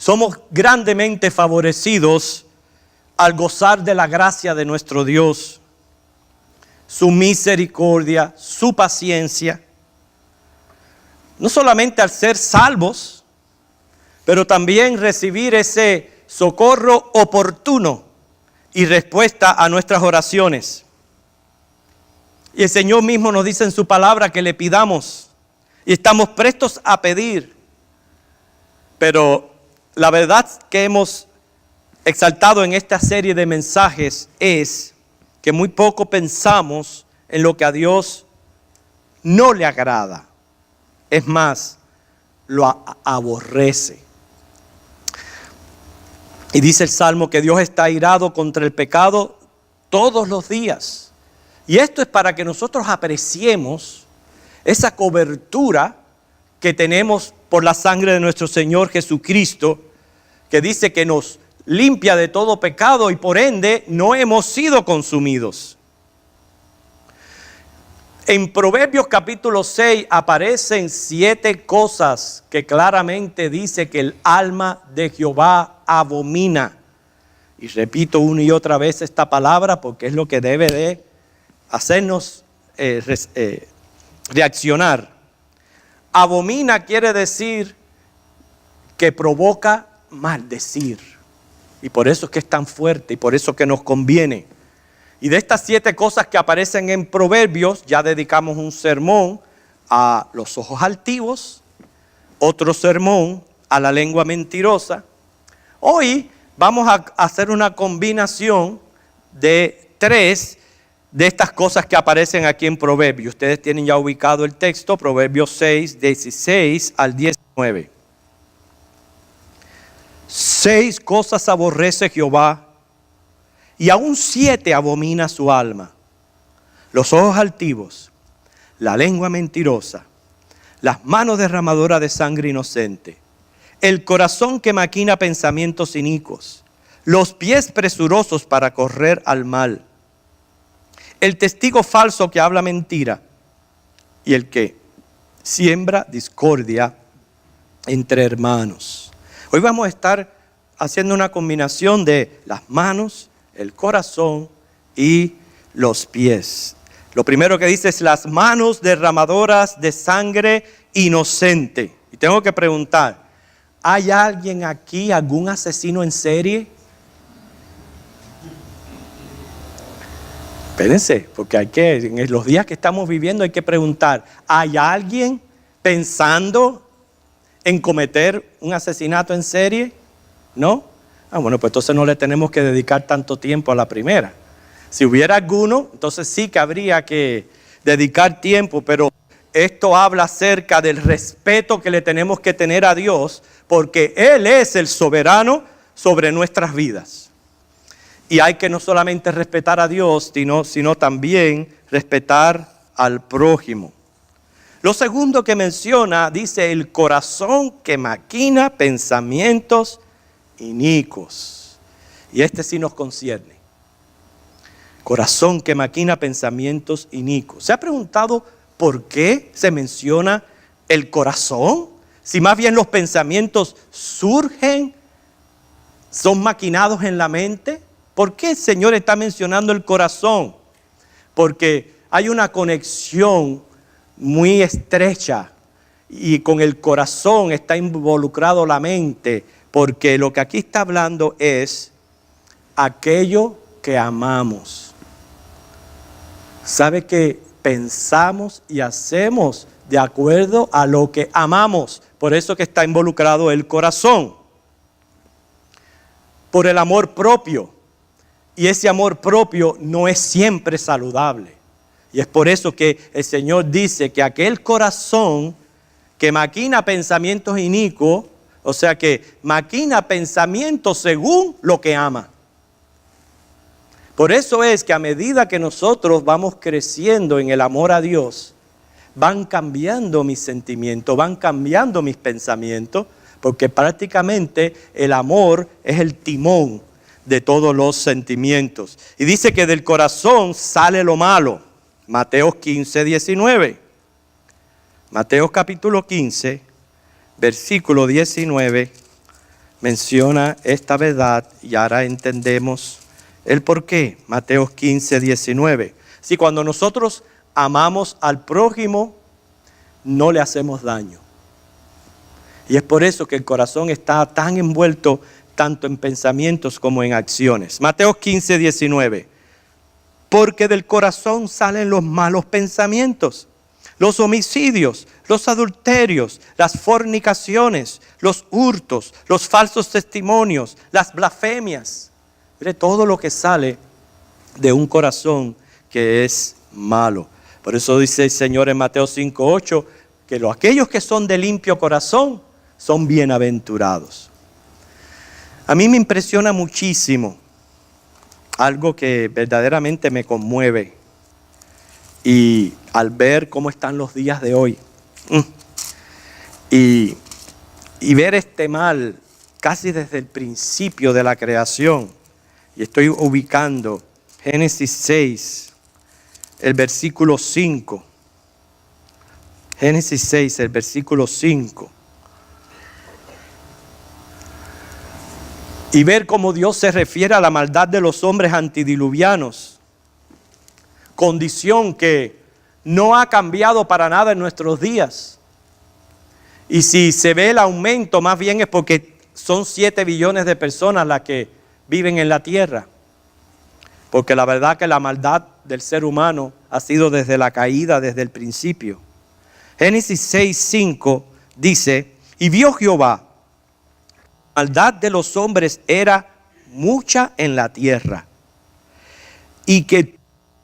Somos grandemente favorecidos al gozar de la gracia de nuestro Dios, su misericordia, su paciencia. No solamente al ser salvos, pero también recibir ese socorro oportuno y respuesta a nuestras oraciones. Y el Señor mismo nos dice en su palabra que le pidamos y estamos prestos a pedir. Pero la verdad que hemos exaltado en esta serie de mensajes es que muy poco pensamos en lo que a Dios no le agrada. Es más, lo aborrece. Y dice el Salmo que Dios está airado contra el pecado todos los días. Y esto es para que nosotros apreciemos esa cobertura que tenemos por la sangre de nuestro Señor Jesucristo, que dice que nos limpia de todo pecado y por ende no hemos sido consumidos. En Proverbios capítulo 6 aparecen 7 cosas que claramente dice que el alma de Jehová abomina. Y repito una y otra vez esta palabra porque es lo que debe de hacernos reaccionar. Abomina quiere decir que provoca maldecir. Y por eso es que es tan fuerte y por eso que nos conviene. Y de estas 7 cosas que aparecen en Proverbios, ya dedicamos un sermón a los ojos altivos, otro sermón a la lengua mentirosa. Hoy vamos a hacer una combinación de 3 de estas cosas que aparecen aquí en Proverbios. Ustedes tienen ya ubicado el texto, Proverbios 6, 16 al 19. 6 cosas aborrece Jehová, y aún 7 abomina su alma: los ojos altivos, la lengua mentirosa, las manos derramadoras de sangre inocente, el corazón que maquina pensamientos inicuos, los pies presurosos para correr al mal, el testigo falso que habla mentira y el que siembra discordia entre hermanos. Hoy vamos a estar haciendo una combinación de las manos, el corazón y los pies. Lo primero que dice es las manos derramadoras de sangre inocente. Y tengo que preguntar, ¿hay alguien aquí, algún asesino en serie? Espérense, porque en los días que estamos viviendo hay que preguntar, ¿hay alguien pensando en cometer un asesinato en serie? ¿No? Bueno, pues entonces no le tenemos que dedicar tanto tiempo a la primera. Si hubiera alguno, entonces sí que habría que dedicar tiempo, pero esto habla acerca del respeto que le tenemos que tener a Dios, porque Él es el soberano sobre nuestras vidas. Y hay que no solamente respetar a Dios, sino también respetar al prójimo. Lo segundo que menciona, dice, el corazón que maquina pensamientos inicuos. Y este sí nos concierne. Corazón que maquina pensamientos inicuos. ¿Se ha preguntado por qué se menciona el corazón? Si más bien los pensamientos surgen, son maquinados en la mente. ¿Por qué el Señor está mencionando el corazón? Porque hay una conexión muy estrecha y con el corazón está involucrado la mente, porque lo que aquí está hablando es aquello que amamos. ¿Sabe que pensamos y hacemos de acuerdo a lo que amamos? Por eso que está involucrado el corazón. Por el amor propio. Y ese amor propio no es siempre saludable. Y es por eso que el Señor dice que aquel corazón que maquina pensamientos inicuos, o sea que maquina pensamientos según lo que ama. Por eso es que a medida que nosotros vamos creciendo en el amor a Dios, van cambiando mis sentimientos, van cambiando mis pensamientos, porque prácticamente el amor es el timón de todos los sentimientos. Y dice que del corazón sale lo malo. Mateo 15, 19. Mateo capítulo 15, versículo 19 menciona esta verdad y ahora entendemos el por qué. Mateo 15, 19. Si cuando nosotros amamos al prójimo, no le hacemos daño. Y es por eso que el corazón está tan envuelto tanto en pensamientos como en acciones. Mateo 15, 19. Porque del corazón salen los malos pensamientos, los homicidios, los adulterios, las fornicaciones, los hurtos, los falsos testimonios, las blasfemias. Mire todo lo que sale de un corazón que es malo. Por eso dice el Señor en Mateo 5:8 que aquellos que son de limpio corazón son bienaventurados. A mí me impresiona muchísimo algo que verdaderamente me conmueve. Y al ver cómo están los días de hoy y ver este mal casi desde el principio de la creación, y estoy ubicando Génesis 6, el versículo 5. Génesis 6, el versículo 5. Y ver cómo Dios se refiere a la maldad de los hombres antidiluvianos. Condición que no ha cambiado para nada en nuestros días. Y si se ve el aumento, más bien es porque son 7 billones de personas las que viven en la tierra. Porque la verdad que la maldad del ser humano ha sido desde la caída, desde el principio. Génesis 6:5 dice: y vio Jehová, la maldad de los hombres era mucha en la tierra, y que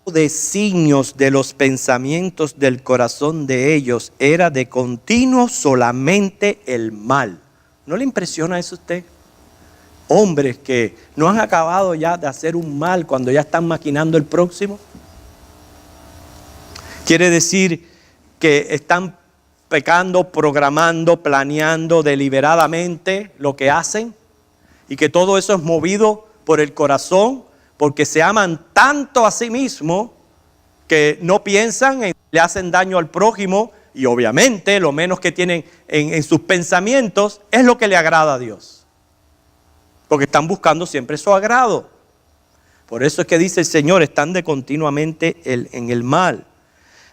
designios de los pensamientos del corazón de ellos era de continuo solamente el mal. ¿No le impresiona eso a usted? Hombres que no han acabado ya de hacer un mal cuando ya están maquinando el próximo. Quiere decir que están pecando, programando, planeando deliberadamente lo que hacen, y que todo eso es movido por el corazón, porque se aman tanto a sí mismos que no piensan en le hacen daño al prójimo, y obviamente lo menos que tienen en sus pensamientos es lo que le agrada a Dios, porque están buscando siempre su agrado. Por eso es que dice el Señor, están de continuamente en el mal.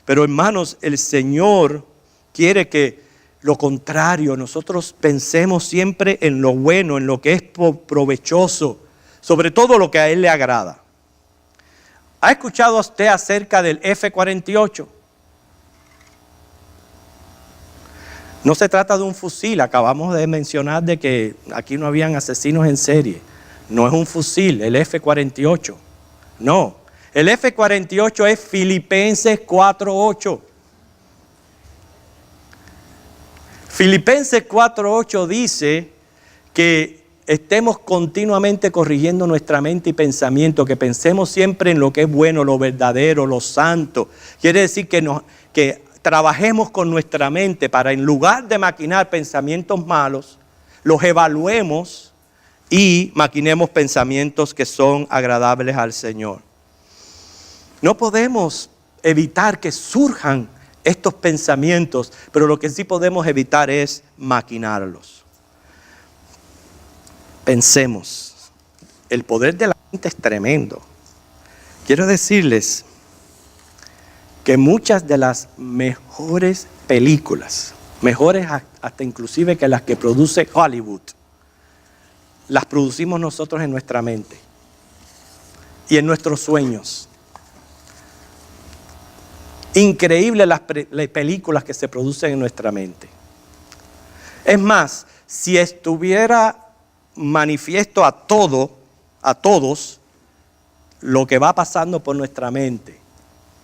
Pero hermanos, el Señor quiere que lo contrario, nosotros pensemos siempre en lo bueno, en lo que es provechoso, sobre todo lo que a Él le agrada. ¿Ha escuchado usted acerca del F-48? No se trata de un fusil, acabamos de mencionar de que aquí no habían asesinos en serie. No es un fusil, el F-48. No, el F-48 es Filipenses 4:8. Filipenses 4:8 dice que estemos continuamente corrigiendo nuestra mente y pensamiento, que pensemos siempre en lo que es bueno, lo verdadero, lo santo. Quiere decir que trabajemos con nuestra mente para, en lugar de maquinar pensamientos malos, los evaluemos y maquinemos pensamientos que son agradables al Señor. No podemos evitar que surjan estos pensamientos, pero lo que sí podemos evitar es maquinarlos. Pensemos, el poder de la mente es tremendo. Quiero decirles que muchas de las mejores películas, mejores hasta inclusive que las que produce Hollywood, las producimos nosotros en nuestra mente y en nuestros sueños. Increíble las películas que se producen en nuestra mente. Es más, si estuviera manifiesto a todos lo que va pasando por nuestra mente,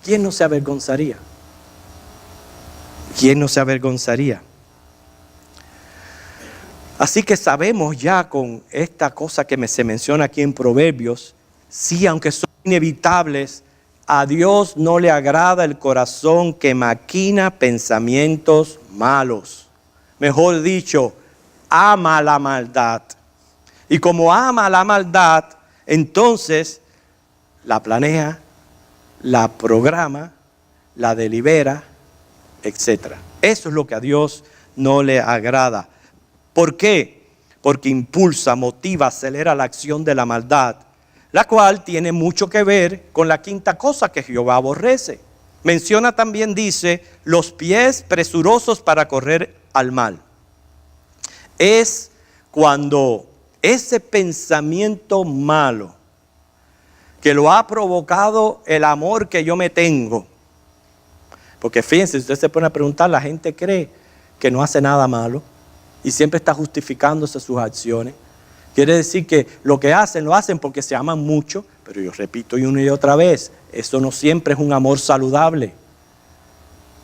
¿quién no se avergonzaría? ¿Quién no se avergonzaría? Así que sabemos ya con esta cosa que se menciona aquí en Proverbios, sí, aunque son inevitables, a Dios no le agrada el corazón que maquina pensamientos malos. Mejor dicho, ama la maldad. Y como ama la maldad, entonces la planea, la programa, la delibera, etc. Eso es lo que a Dios no le agrada. ¿Por qué? porque impulsa, motiva, acelera la acción de la maldad, la cual tiene mucho que ver con la quinta cosa que Jehová aborrece. Menciona también, dice, los pies presurosos para correr al mal. Es cuando ese pensamiento malo que lo ha provocado el amor que yo me tengo. Porque fíjense, si usted se pone a preguntar, la gente cree que no hace nada malo y siempre está justificándose sus acciones. Quiere decir que lo que hacen, lo hacen porque se aman mucho, pero yo repito una y otra vez, eso no siempre es un amor saludable.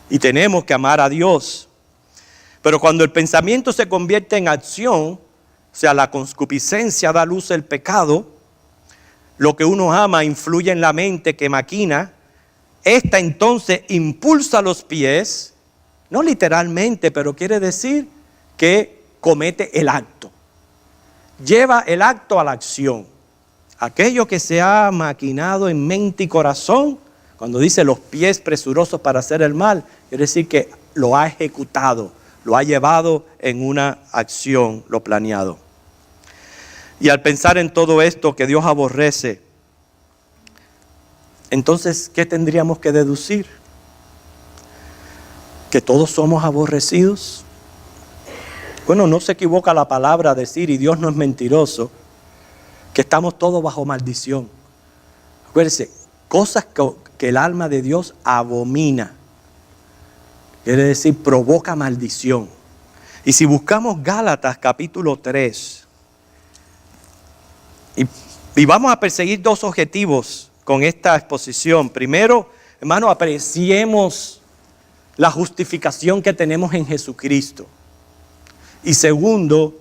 Y tenemos que amar a Dios. Pero cuando el pensamiento se convierte en acción, o sea, la concupiscencia da luz al pecado, lo que uno ama influye en la mente que maquina, esta entonces impulsa los pies, no literalmente, pero quiere decir que comete el acto. Lleva el acto a la acción. Aquello que se ha maquinado en mente y corazón, cuando dice los pies presurosos para hacer el mal, quiere decir que lo ha ejecutado, lo ha llevado en una acción, lo planeado. Y al pensar en todo esto que Dios aborrece, entonces, ¿qué tendríamos que deducir? ¿Que todos somos aborrecidos? Bueno, no se equivoca la palabra a decir, y Dios no es mentiroso, que estamos todos bajo maldición. Acuérdense, cosas que el alma de Dios abomina. Quiere decir, provoca maldición. Y si buscamos Gálatas capítulo 3, y vamos a perseguir dos objetivos con esta exposición. Primero, hermano, apreciemos la justificación que tenemos en Jesucristo. Y segundo,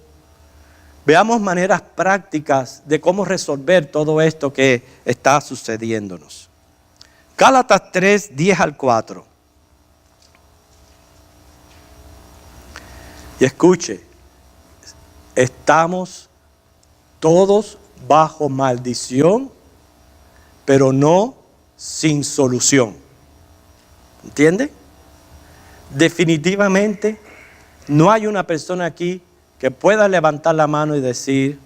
veamos maneras prácticas de cómo resolver todo esto que está sucediéndonos. Gálatas 3, 10 al 4. Y escuche, estamos todos bajo maldición, pero no sin solución. ¿Entiende? Definitivamente no hay una persona aquí que pueda levantar la mano y decir,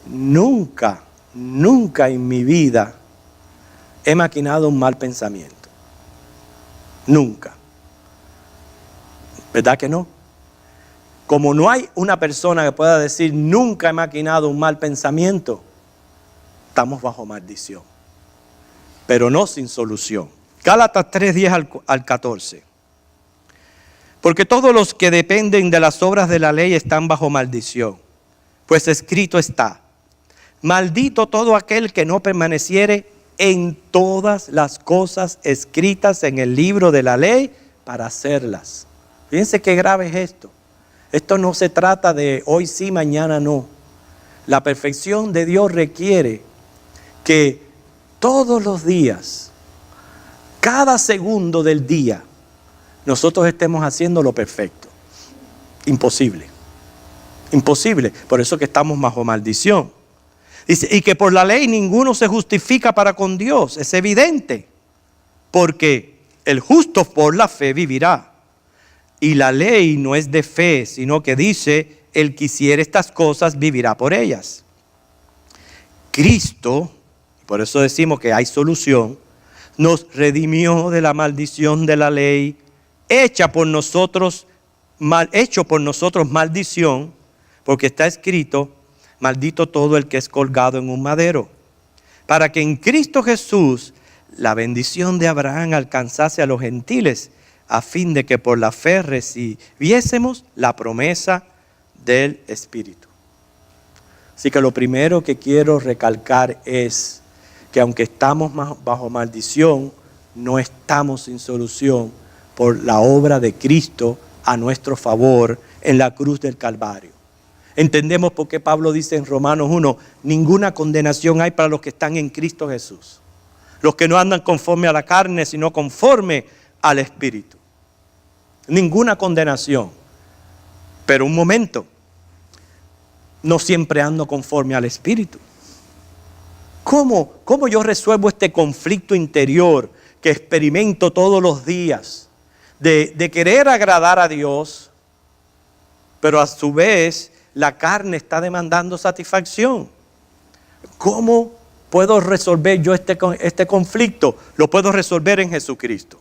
nunca en mi vida he maquinado un mal pensamiento. Nunca. ¿Verdad que no? Como no hay una persona que pueda decir, nunca he maquinado un mal pensamiento, estamos bajo maldición, pero no sin solución. Gálatas 3, 10 al 14. Porque todos los que dependen de las obras de la ley están bajo maldición, pues escrito está, maldito todo aquel que no permaneciere en todas las cosas escritas en el libro de la ley para hacerlas. Fíjense qué grave es esto. Esto no se trata de hoy sí, mañana no. La perfección de Dios requiere que todos los días, cada segundo del día, nosotros estemos haciendo lo perfecto. Imposible. Imposible. Por eso que estamos bajo maldición. Dice, y que por la ley ninguno se justifica para con Dios. Es evidente. Porque el justo por la fe vivirá. Y la ley no es de fe, sino que dice, el que hiciere estas cosas vivirá por ellas. Cristo, por eso decimos que hay solución, nos redimió de la maldición de la ley, hecho por nosotros maldición, porque está escrito, maldito todo el que es colgado en un madero, para que en Cristo Jesús la bendición de Abraham alcanzase a los gentiles, a fin de que por la fe recibiésemos la promesa del Espíritu. Así que lo primero que quiero recalcar es que aunque estamos bajo maldición, no estamos sin solución por la obra de Cristo a nuestro favor en la cruz del Calvario. Entendemos por qué Pablo dice en Romanos 1, ninguna condenación hay para los que están en Cristo Jesús. Los que no andan conforme a la carne, sino conforme al Espíritu. Ninguna condenación. Pero un momento, no siempre ando conforme al Espíritu. ¿Cómo yo resuelvo este conflicto interior que experimento todos los días de querer agradar a Dios, pero a su vez la carne está demandando satisfacción. ¿Cómo puedo resolver yo este conflicto? Lo puedo resolver en Jesucristo.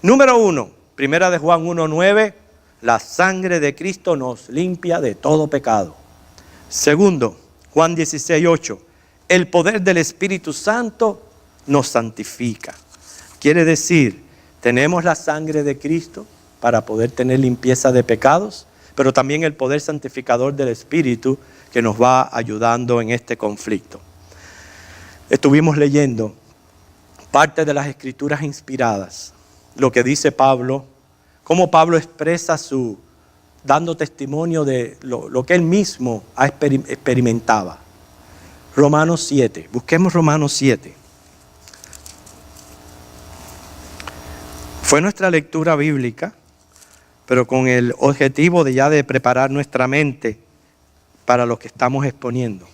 Número 1, primera de Juan 1:9, la sangre de Cristo nos limpia de todo pecado. Segundo, Juan 16:8, el poder del Espíritu Santo nos santifica. Quiere decir, tenemos la sangre de Cristo para poder tener limpieza de pecados, pero también el poder santificador del Espíritu que nos va ayudando en este conflicto. Estuvimos leyendo parte de las Escrituras inspiradas, lo que dice Pablo, cómo Pablo expresa dando testimonio de lo que él mismo experimentaba. Romanos 7, busquemos Romanos 7. Fue nuestra lectura bíblica, pero con el objetivo de preparar nuestra mente para lo que estamos exponiendo.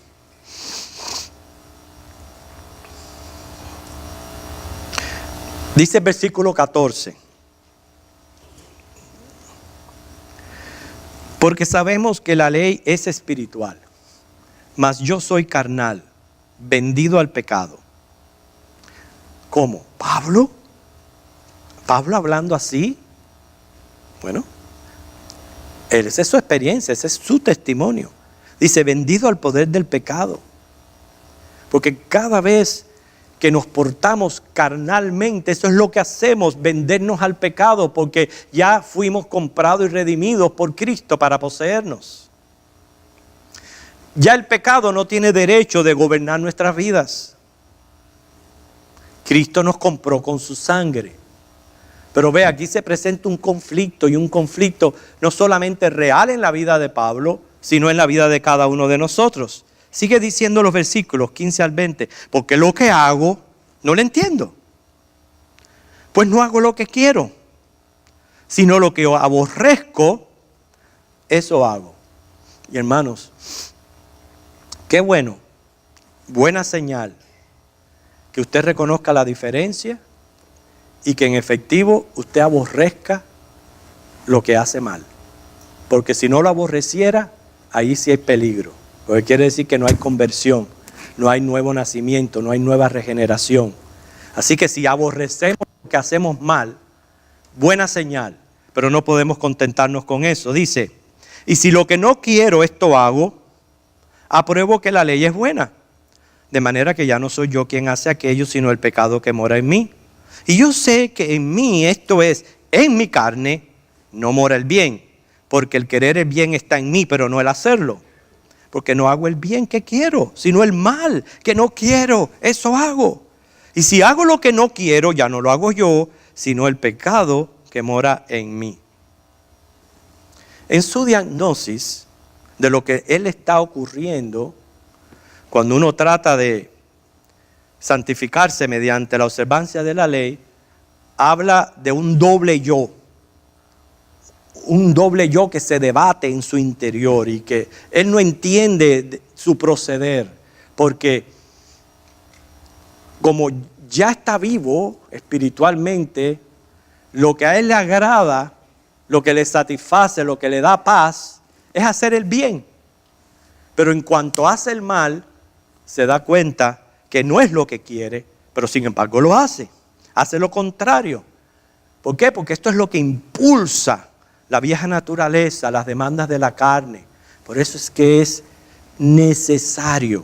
Dice el versículo 14. Porque sabemos que la ley es espiritual, mas yo soy carnal, vendido al pecado. ¿Cómo? ¿Pablo? ¿Pablo hablando así? Bueno, esa es su experiencia, ese es su testimonio. Dice, vendido al poder del pecado. Porque cada vez que nos portamos carnalmente, eso es lo que hacemos, vendernos al pecado, porque ya fuimos comprados y redimidos por Cristo para poseernos. Ya el pecado no tiene derecho de gobernar nuestras vidas. Cristo nos compró con su sangre. Pero ve, aquí se presenta un conflicto, y un conflicto no solamente real en la vida de Pablo, sino en la vida de cada uno de nosotros. Sigue diciendo los versículos 15 al 20, porque lo que hago no lo entiendo. Pues no hago lo que quiero, sino lo que aborrezco, eso hago. Y hermanos, qué bueno, buena señal, que usted reconozca la diferencia y que en efectivo usted aborrezca lo que hace mal. Porque si no lo aborreciera, ahí sí hay peligro. Porque quiere decir que no hay conversión, no hay nuevo nacimiento, no hay nueva regeneración. Así que si aborrecemos lo que hacemos mal, buena señal, pero no podemos contentarnos con eso. Dice, y si lo que no quiero esto hago, apruebo que la ley es buena. De manera que ya no soy yo quien hace aquello, sino el pecado que mora en mí. Y yo sé que en mí, esto es, en mi carne, no mora el bien. Porque el querer el bien está en mí, pero no el hacerlo. Porque no hago el bien que quiero, sino el mal que no quiero, eso hago. Y si hago lo que no quiero, ya no lo hago yo, sino el pecado que mora en mí. En su diagnosis de lo que él está ocurriendo, cuando uno trata de santificarse mediante la observancia de la ley, habla de un doble yo. Un doble yo que se debate en su interior y que él no entiende su proceder, porque como ya está vivo espiritualmente, lo que a él le agrada, lo que le satisface, lo que le da paz, es hacer el bien. Pero en cuanto hace el mal, se da cuenta que no es lo que quiere, pero sin embargo lo hace. Hace lo contrario. ¿Por qué? Porque esto es lo que impulsa la vieja naturaleza, las demandas de la carne. Por eso es que es necesario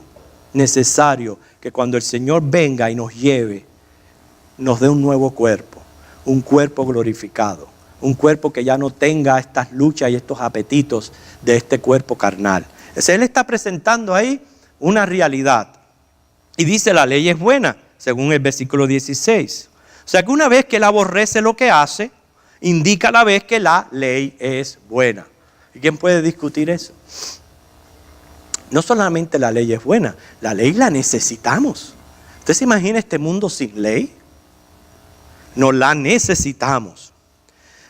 que cuando el Señor venga y nos lleve, nos dé un nuevo cuerpo, un cuerpo glorificado, un cuerpo que ya no tenga estas luchas y estos apetitos de este cuerpo carnal. Él está presentando ahí una realidad. Y dice, la ley es buena, según el versículo 16. O sea que una vez que él aborrece lo que hace, indica a la vez que la ley es buena. ¿Y quién puede discutir eso? No solamente la ley es buena, la ley la necesitamos. ¿Usted se imagina este mundo sin ley? No la necesitamos.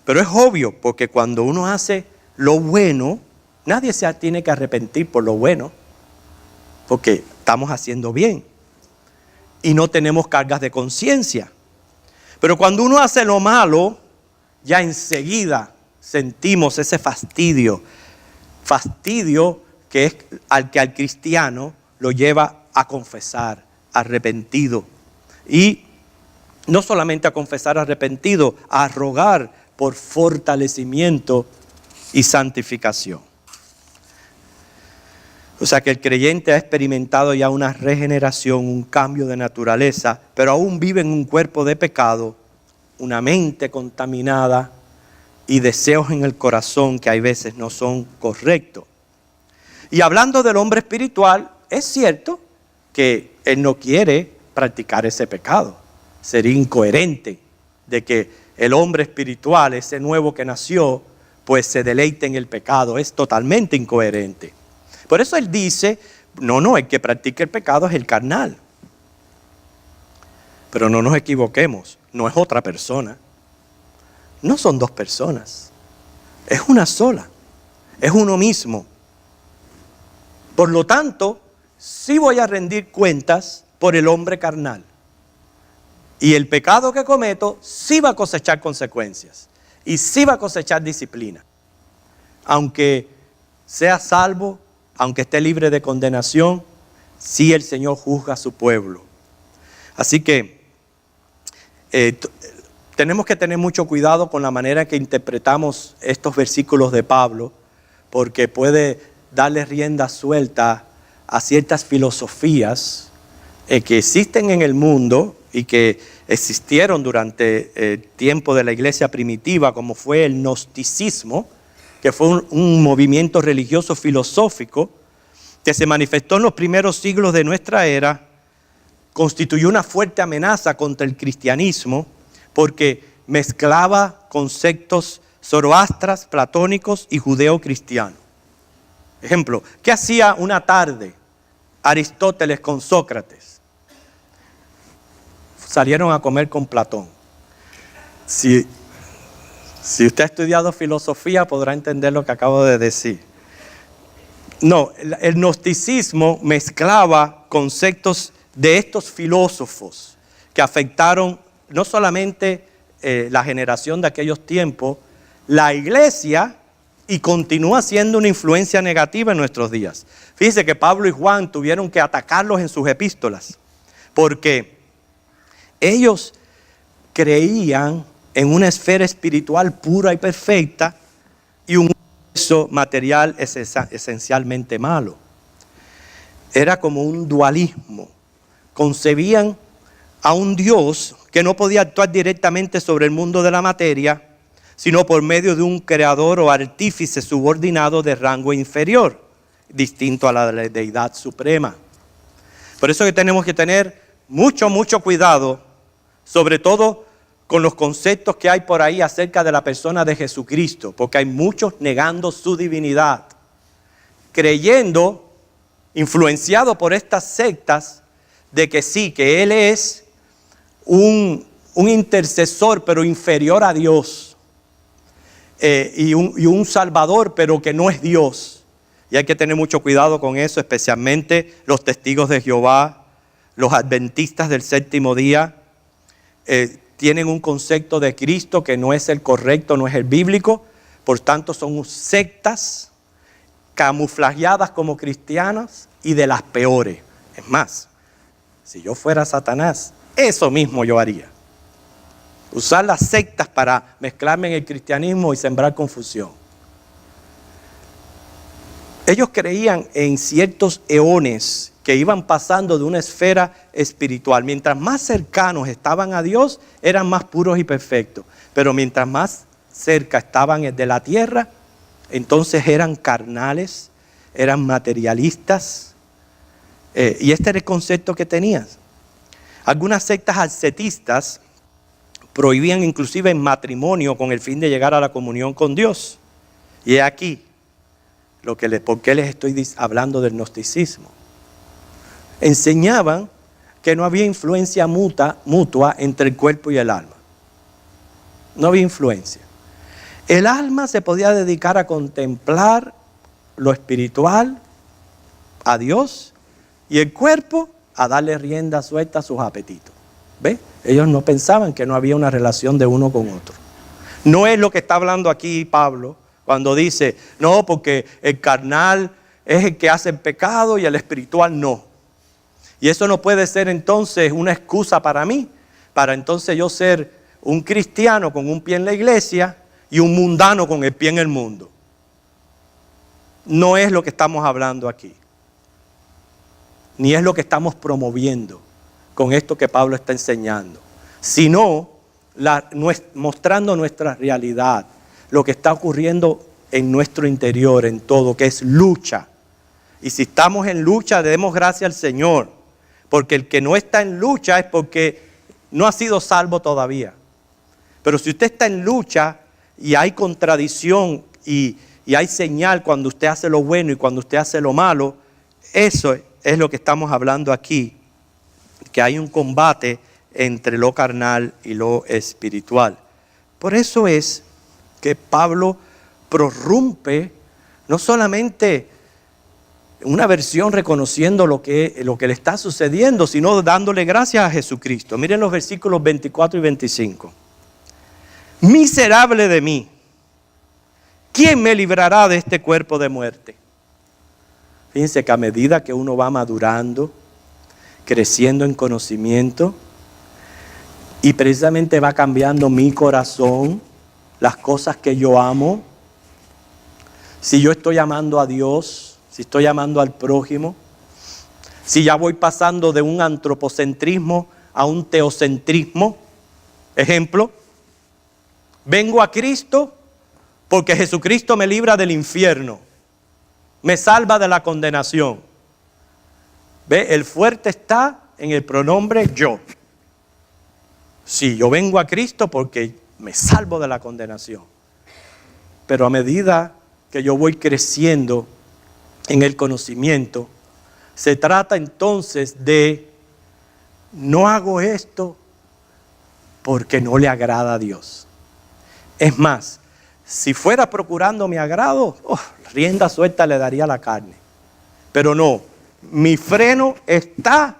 Pero es obvio, porque cuando uno hace lo bueno, nadie se tiene que arrepentir por lo bueno, porque estamos haciendo bien y no tenemos cargas de conciencia. Pero cuando uno hace lo malo, ya enseguida sentimos ese fastidio, fastidio que es al cristiano lo lleva a confesar arrepentido. Y no solamente a confesar arrepentido, a rogar por fortalecimiento y santificación. O sea que el creyente ha experimentado ya una regeneración, un cambio de naturaleza, pero aún vive en un cuerpo de pecado, una mente contaminada y deseos en el corazón que hay veces no son correctos. Y hablando del hombre espiritual, es cierto que él no quiere practicar ese pecado. Sería incoherente de que el hombre espiritual, ese nuevo que nació, pues se deleite en el pecado. Es totalmente incoherente. Por eso él dice, no, el que practica el pecado es el carnal. Pero no nos equivoquemos, no es otra persona. No son dos personas, es una sola, es uno mismo. Por lo tanto, sí voy a rendir cuentas por el hombre carnal. Y el pecado que cometo sí va a cosechar consecuencias. Y sí va a cosechar disciplina. Aunque sea salvo, aunque esté libre de condenación, sí el Señor juzga a su pueblo. Así que tenemos que tener mucho cuidado con la manera que interpretamos estos versículos de Pablo, porque puede darle rienda suelta a ciertas filosofías que existen en el mundo y que existieron durante el tiempo de la iglesia primitiva, como fue el gnosticismo, que fue un movimiento religioso filosófico que se manifestó en los primeros siglos de nuestra era, constituyó una fuerte amenaza contra el cristianismo porque mezclaba conceptos zoroastras, platónicos y judeo-cristianos. Ejemplo, ¿qué hacía una tarde Aristóteles con Sócrates? Salieron a comer con Platón. Si usted ha estudiado filosofía, podrá entender lo que acabo de decir. No, el gnosticismo mezclaba conceptos de estos filósofos que afectaron no solamente la generación de aquellos tiempos, la iglesia, y continúa siendo una influencia negativa en nuestros días. Fíjense que Pablo y Juan tuvieron que atacarlos en sus epístolas, porque ellos creían en una esfera espiritual pura y perfecta y un universo material esencialmente malo. Era como un dualismo. Concebían a un Dios que no podía actuar directamente sobre el mundo de la materia, sino por medio de un creador o artífice subordinado de rango inferior, distinto a la deidad suprema. Por eso que tenemos que tener mucho cuidado, sobre todo con los conceptos que hay por ahí acerca de la persona de Jesucristo, porque hay muchos negando su divinidad, creyendo, influenciado por estas sectas, de que sí, que Él es un intercesor, pero inferior a Dios, y un salvador, pero que no es Dios. Y hay que tener mucho cuidado con eso, especialmente los testigos de Jehová, los adventistas del séptimo día, tienen un concepto de Cristo que no es el correcto, no es el bíblico. Por tanto, son sectas camuflajeadas como cristianas y de las peores. Es más, si yo fuera Satanás, eso mismo yo haría. Usar las sectas para mezclarme en el cristianismo y sembrar confusión. Ellos creían en ciertos eones que iban pasando de una esfera espiritual. Mientras más cercanos estaban a Dios, eran más puros y perfectos. Pero mientras más cerca estaban de la tierra, entonces eran carnales, eran materialistas. Y este era el concepto que tenían. Algunas sectas ascetistas prohibían inclusive el matrimonio con el fin de llegar a la comunión con Dios. Y es aquí por qué les estoy hablando del gnosticismo. Enseñaban que no había influencia mutua entre el cuerpo y el alma. No había influencia. El alma se podía dedicar a contemplar lo espiritual, a Dios, y el cuerpo a darle rienda suelta a sus apetitos. ¿Ve? Ellos no pensaban que no había una relación de uno con otro. No es lo que está hablando aquí Pablo Cuando dice, no, porque el carnal es el que hace el pecado y el espiritual no. Y eso no puede ser entonces una excusa para mí, para entonces yo ser un cristiano con un pie en la iglesia y un mundano con el pie en el mundo. No es lo que estamos hablando aquí. Ni es lo que estamos promoviendo con esto que Pablo está enseñando. Sino mostrando nuestra realidad, lo que está ocurriendo en nuestro interior, en todo, que es lucha. Y si estamos en lucha, demos gracias al Señor, porque el que no está en lucha es porque no ha sido salvo todavía. Pero si usted está en lucha y hay contradicción y hay señal cuando usted hace lo bueno y cuando usted hace lo malo, eso es lo que estamos hablando aquí, que hay un combate entre lo carnal y lo espiritual. Por eso es que Pablo prorrumpe no solamente una versión reconociendo lo que le está sucediendo, sino dándole gracias a Jesucristo. Miren los versículos 24 y 25. Miserable de mí, ¿quién me librará de este cuerpo de muerte? Fíjense que a medida que uno va madurando, creciendo en conocimiento, y precisamente va cambiando mi corazón, las cosas que yo amo, si yo estoy amando a Dios, si estoy amando al prójimo, si ya voy pasando de un antropocentrismo a un teocentrismo. Ejemplo, vengo a Cristo porque Jesucristo me libra del infierno, me salva de la condenación. ¿Ve? El fuerte está en el pronombre yo. Sí, yo vengo a Cristo porque me salvo de la condenación. Pero a medida que yo voy creciendo en el conocimiento, se trata entonces de no hago esto porque no le agrada a Dios. Es más, si fuera procurando mi agrado, rienda suelta le daría a la carne. Pero no, mi freno está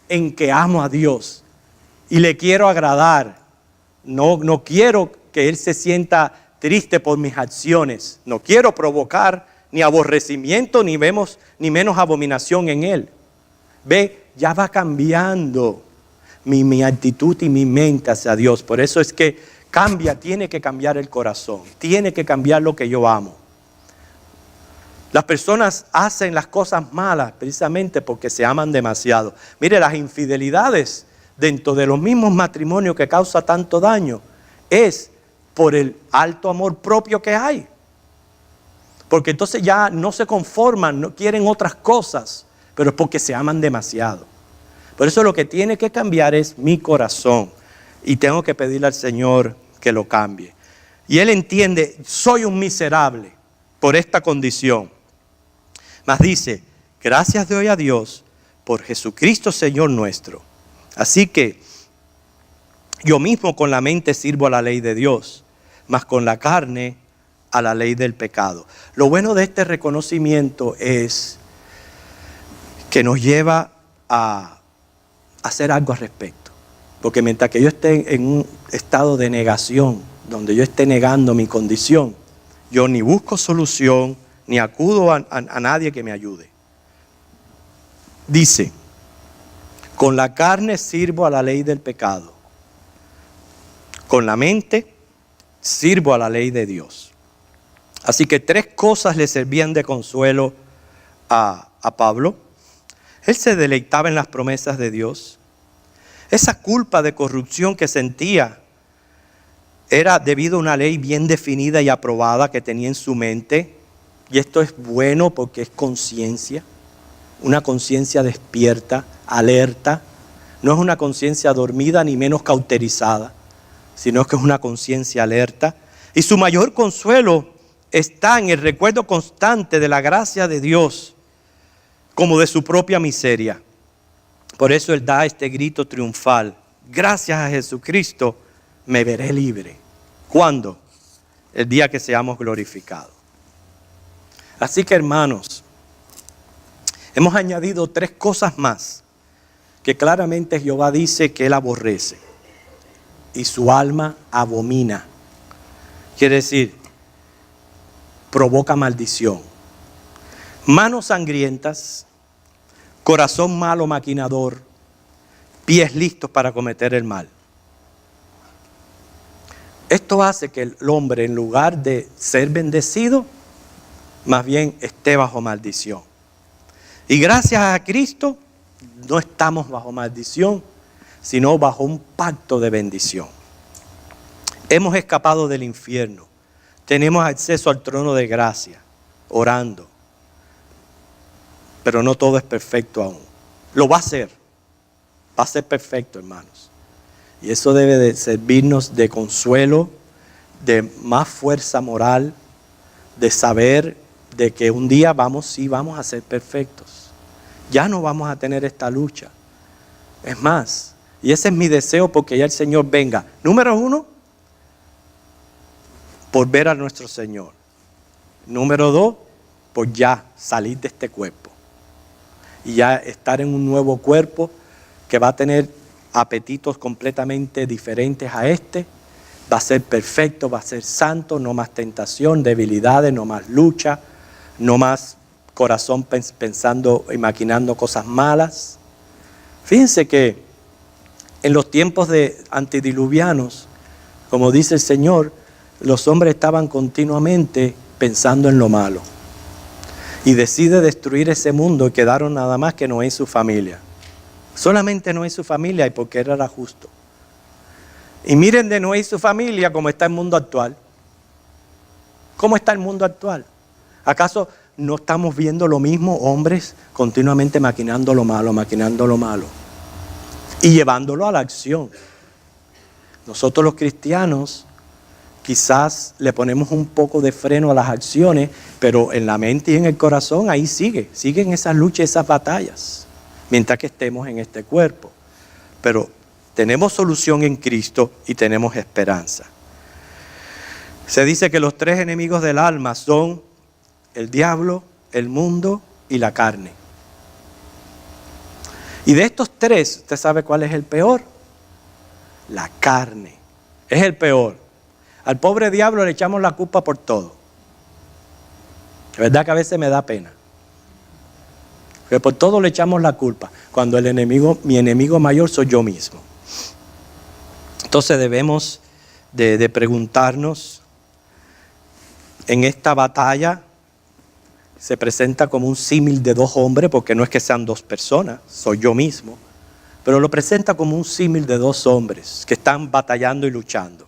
en que amo a Dios y le quiero agradar. No quiero que Él se sienta triste por mis acciones. No quiero provocar ni aborrecimiento, ni menos abominación en Él. Ve, ya va cambiando mi actitud y mi mente hacia Dios. Por eso es que tiene que cambiar el corazón, tiene que cambiar lo que yo amo. Las personas hacen las cosas malas precisamente porque se aman demasiado. Mire, las infidelidades dentro de los mismos matrimonios que causa tanto daño es por el alto amor propio que hay. Porque entonces ya no se conforman, no quieren otras cosas, pero es porque se aman demasiado. Por eso lo que tiene que cambiar es mi corazón. Y tengo que pedirle al Señor que lo cambie. Y Él entiende, soy un miserable por esta condición. Mas dice, gracias doy a Dios por Jesucristo Señor nuestro. Así que yo mismo con la mente sirvo a la ley de Dios, mas con la carne a la ley del pecado. Lo bueno de este reconocimiento es que nos lleva a hacer algo al respecto. Porque mientras que yo esté en un estado de negación, donde yo esté negando mi condición, yo ni busco solución, ni acudo a nadie que me ayude. Dice, con la carne sirvo a la ley del pecado. Con la mente sirvo a la ley de Dios. Así que 3 cosas le servían de consuelo a Pablo. Él se deleitaba en las promesas de Dios. Esa culpa de corrupción que sentía era debido a una ley bien definida y aprobada que tenía en su mente. Y esto es bueno porque es conciencia, una conciencia despierta, alerta. No es una conciencia dormida ni menos cauterizada, sino que es una conciencia alerta. Y su mayor consuelo está en el recuerdo constante de la gracia de Dios, como de su propia miseria. Por eso Él da este grito triunfal: gracias a Jesucristo me veré libre. ¿Cuándo? El día que seamos glorificados. Así que, hermanos, hemos añadido 3 cosas más que claramente Jehová dice que Él aborrece y su alma abomina. Quiere decir, provoca maldición. Manos sangrientas, corazón malo maquinador, pies listos para cometer el mal. Esto hace que el hombre, en lugar de ser bendecido, más bien esté bajo maldición. Y gracias a Cristo no estamos bajo maldición, sino bajo un pacto de bendición. Hemos escapado del infierno. Tenemos acceso al trono de gracia, orando. Pero no todo es perfecto aún. Lo va a ser perfecto, hermanos. Y eso debe de servirnos de consuelo, de más fuerza moral, de saber de que un día vamos a ser perfectos. Ya no vamos a tener esta lucha. Es más, y ese es mi deseo porque ya el Señor venga. Número 1, por ver a nuestro Señor. Número 2, por ya salir de este cuerpo. Y ya estar en un nuevo cuerpo que va a tener apetitos completamente diferentes a este. Va a ser perfecto, va a ser santo, no más tentación, debilidades, no más lucha, no más corazón pensando y maquinando cosas malas. Fíjense que en los tiempos de antediluvianos, como dice el Señor, los hombres estaban continuamente pensando en lo malo. Y decide destruir ese mundo y quedaron nada más que Noé y su familia. Solamente Noé y su familia, y porque él era justo. Y miren de Noé y su familia cómo está el mundo actual. ¿Cómo está el mundo actual? ¿Acaso no estamos viendo lo mismo, hombres continuamente maquinando lo malo y llevándolo a la acción? Nosotros los cristianos quizás le ponemos un poco de freno a las acciones, pero en la mente y en el corazón ahí siguen esas luchas, esas batallas, mientras que estemos en este cuerpo. Pero tenemos solución en Cristo y tenemos esperanza. Se dice que los 3 enemigos del alma son el diablo, el mundo y la carne. Y de estos 3, ¿usted sabe cuál es el peor? La carne. Es el peor. Al pobre diablo le echamos la culpa por todo. La verdad que a veces me da pena. Que por todo le echamos la culpa, cuando mi enemigo mayor soy yo mismo. Entonces debemos de preguntarnos, en esta batalla se presenta como un símil de 2 hombres, porque no es que sean 2 personas, soy yo mismo, pero lo presenta como un símil de 2 hombres que están batallando y luchando.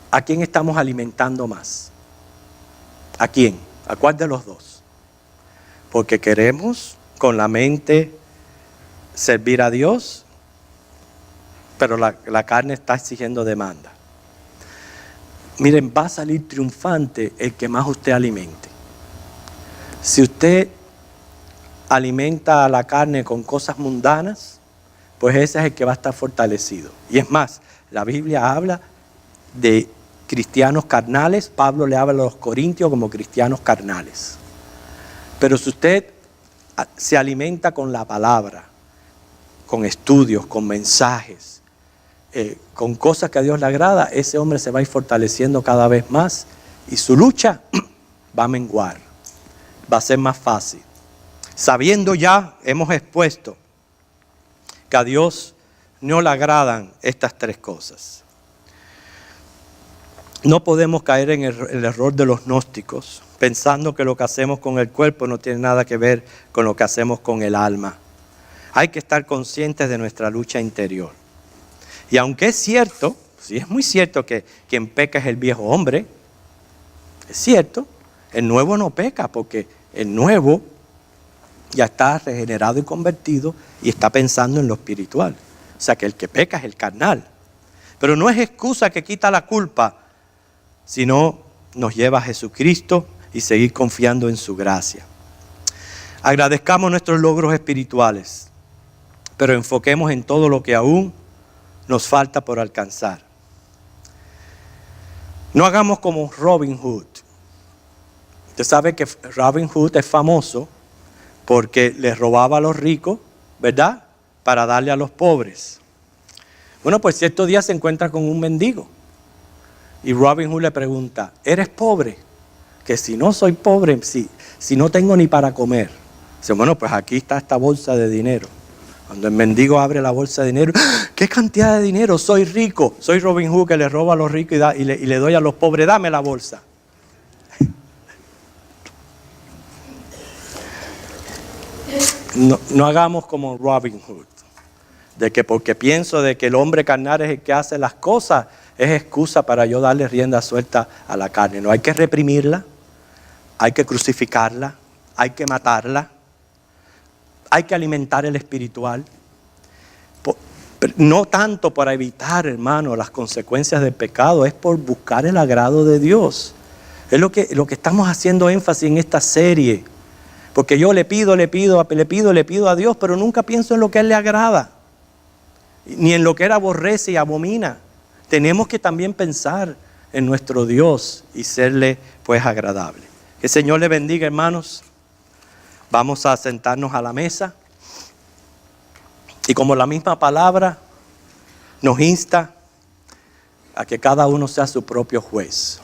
¿A quién estamos alimentando más? ¿A quién? ¿A cuál de los 2? Porque queremos con la mente servir a Dios, pero la carne está exigiendo demanda. Miren, va a salir triunfante el que más usted alimente. Si usted alimenta a la carne con cosas mundanas, pues ese es el que va a estar fortalecido. Y es más, la Biblia habla de cristianos carnales. Pablo le habla a los corintios como cristianos carnales. Pero si usted se alimenta con la palabra, con estudios, con mensajes, con cosas que a Dios le agrada, ese hombre se va a ir fortaleciendo cada vez más y su lucha va a menguar, va a ser más fácil. Sabiendo ya, hemos expuesto que a Dios no le agradan estas 3 cosas. No podemos caer en el error de los gnósticos, pensando que lo que hacemos con el cuerpo no tiene nada que ver con lo que hacemos con el alma. Hay que estar conscientes de nuestra lucha interior. Y aunque es cierto, sí es muy cierto que quien peca es el viejo hombre, es cierto, el nuevo no peca porque el nuevo ya está regenerado y convertido y está pensando en lo espiritual. O sea que el que peca es el carnal. Pero no es excusa que quita la culpa, sino nos lleva a Jesucristo y seguir confiando en su gracia. Agradezcamos nuestros logros espirituales, pero enfoquemos en todo lo que aún nos falta por alcanzar. No hagamos como Robin Hood. Usted sabe que Robin Hood es famoso porque le robaba a los ricos, ¿verdad?, para darle a los pobres. Bueno, pues cierto día se encuentra con un mendigo. Y Robin Hood le pregunta, ¿eres pobre? Que si no soy pobre, si no tengo ni para comer. Dice, bueno, pues aquí está esta bolsa de dinero. Cuando el mendigo abre la bolsa de dinero, ¿qué cantidad de dinero? Soy rico. Soy Robin Hood que le roba a los ricos y le doy a los pobres. Dame la bolsa. No hagamos como Robin Hood, de que porque pienso de que el hombre carnal es el que hace las cosas, es excusa para yo darle rienda suelta a la carne. No hay que reprimirla, hay que crucificarla, hay que matarla, hay que alimentar el espiritual. No tanto para evitar, hermano, las consecuencias del pecado, es por buscar el agrado de Dios. Es lo que estamos haciendo énfasis en esta serie. Porque yo le pido a Dios, pero nunca pienso en lo que a Él le agrada, ni en lo que Él aborrece y abomina. Tenemos que también pensar en nuestro Dios y serle pues agradable. Que el Señor le bendiga, hermanos. Vamos a sentarnos a la mesa. Y como la misma palabra nos insta a que cada uno sea su propio juez.